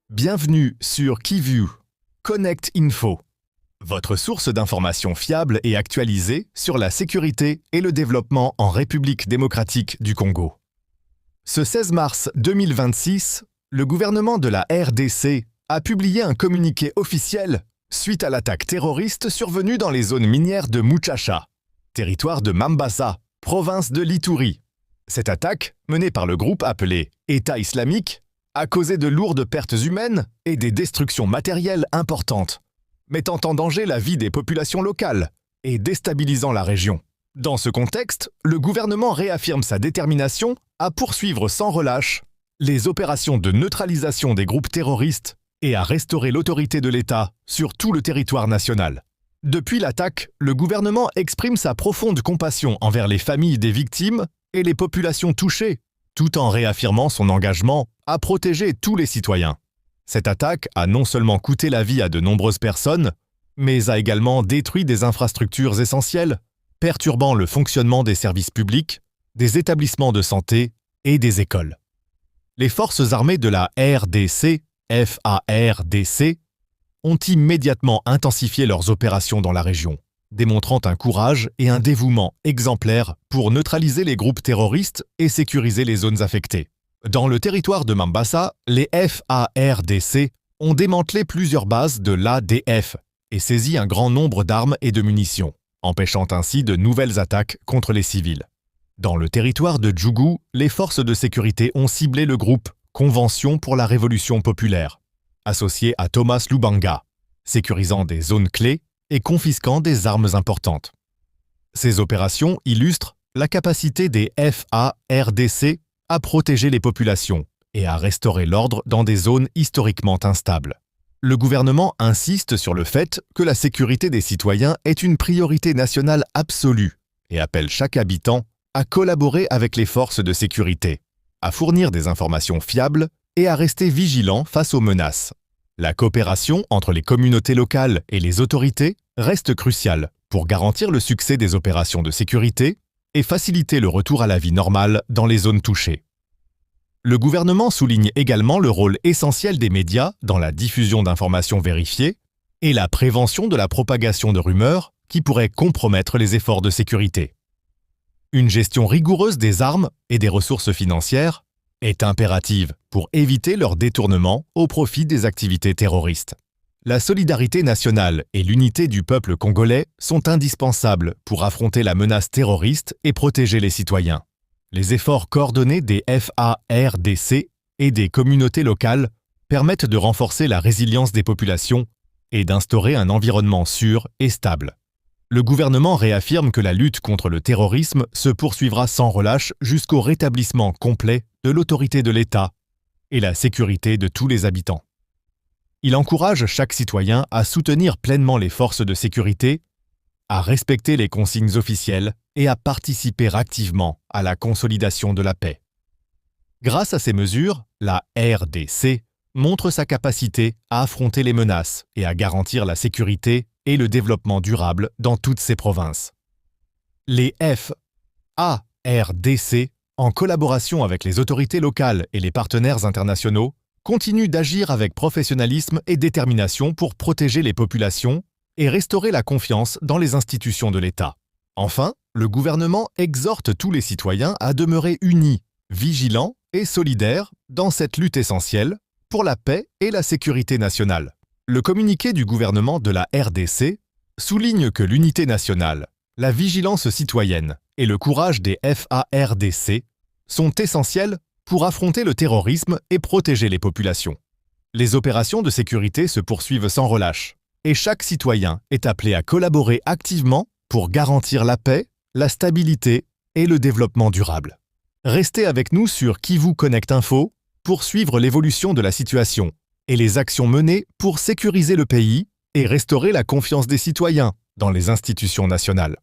Bienvenue sur KiView, Connect Info, votre source d'informations fiable et actualisée sur la sécurité et le développement en République démocratique du Congo. Ce 16 mars 2026, le gouvernement de la RDC a publié un communiqué officiel suite à l'attaque terroriste survenue dans les zones minières de Muchacha, territoire de Mambasa, province de l'Ituri. Cette attaque, menée par le groupe appelé État islamique, a causé de lourdes pertes humaines et des destructions matérielles importantes, mettant en danger la vie des populations locales et déstabilisant la région. Dans ce contexte, le gouvernement réaffirme sa détermination à poursuivre sans relâche les opérations de neutralisation des groupes terroristes et à restaurer l'autorité de l'État sur tout le territoire national. Depuis l'attaque, le gouvernement exprime sa profonde compassion envers les familles des victimes et les populations touchées, tout en réaffirmant son engagement à protéger tous les citoyens. Cette attaque a non seulement coûté la vie à de nombreuses personnes, mais a également détruit des infrastructures essentielles, perturbant le fonctionnement des services publics, des établissements de santé et des écoles. Les forces armées de la RDC, FARDC, ont immédiatement intensifié leurs opérations dans la région, démontrant un courage et un dévouement exemplaires pour neutraliser les groupes terroristes et sécuriser les zones affectées. Dans le territoire de Mambasa, les FARDC ont démantelé plusieurs bases de l'ADF et saisi un grand nombre d'armes et de munitions, empêchant ainsi de nouvelles attaques contre les civils. Dans le territoire de Djougou, les forces de sécurité ont ciblé le groupe Convention pour la Révolution populaire, associé à Thomas Lubanga, sécurisant des zones clés et confisquant des armes importantes. Ces opérations illustrent la capacité des FARDC à protéger les populations et à restaurer l'ordre dans des zones historiquement instables. Le gouvernement insiste sur le fait que la sécurité des citoyens est une priorité nationale absolue et appelle chaque habitant à collaborer avec les forces de sécurité, à fournir des informations fiables et à rester vigilant face aux menaces. La coopération entre les communautés locales et les autorités reste cruciale pour garantir le succès des opérations de sécurité et faciliter le retour à la vie normale dans les zones touchées. Le gouvernement souligne également le rôle essentiel des médias dans la diffusion d'informations vérifiées et la prévention de la propagation de rumeurs qui pourraient compromettre les efforts de sécurité. Une gestion rigoureuse des armes et des ressources financières est impérative pour éviter leur détournement au profit des activités terroristes. La solidarité nationale et l'unité du peuple congolais sont indispensables pour affronter la menace terroriste et protéger les citoyens. Les efforts coordonnés des FARDC et des communautés locales permettent de renforcer la résilience des populations et d'instaurer un environnement sûr et stable. Le gouvernement réaffirme que la lutte contre le terrorisme se poursuivra sans relâche jusqu'au rétablissement complet de l'autorité de l'État et la sécurité de tous les habitants. Il encourage chaque citoyen à soutenir pleinement les forces de sécurité, à respecter les consignes officielles et à participer activement à la consolidation de la paix. Grâce à ces mesures, la RDC montre sa capacité à affronter les menaces et à garantir la sécurité et le développement durable dans toutes ces provinces. Les FARDC, en collaboration avec les autorités locales et les partenaires internationaux, continuent d'agir avec professionnalisme et détermination pour protéger les populations et restaurer la confiance dans les institutions de l'État. Enfin, le gouvernement exhorte tous les citoyens à demeurer unis, vigilants et solidaires dans cette lutte essentielle pour la paix et la sécurité nationale. Le communiqué du gouvernement de la RDC souligne que l'unité nationale, la vigilance citoyenne et le courage des FARDC sont essentiels pour affronter le terrorisme et protéger les populations. Les opérations de sécurité se poursuivent sans relâche et chaque citoyen est appelé à collaborer activement pour garantir la paix, la stabilité et le développement durable. Restez avec nous sur KiView Connect Info pour suivre l'évolution de la situation et les actions menées pour sécuriser le pays et restaurer la confiance des citoyens dans les institutions nationales.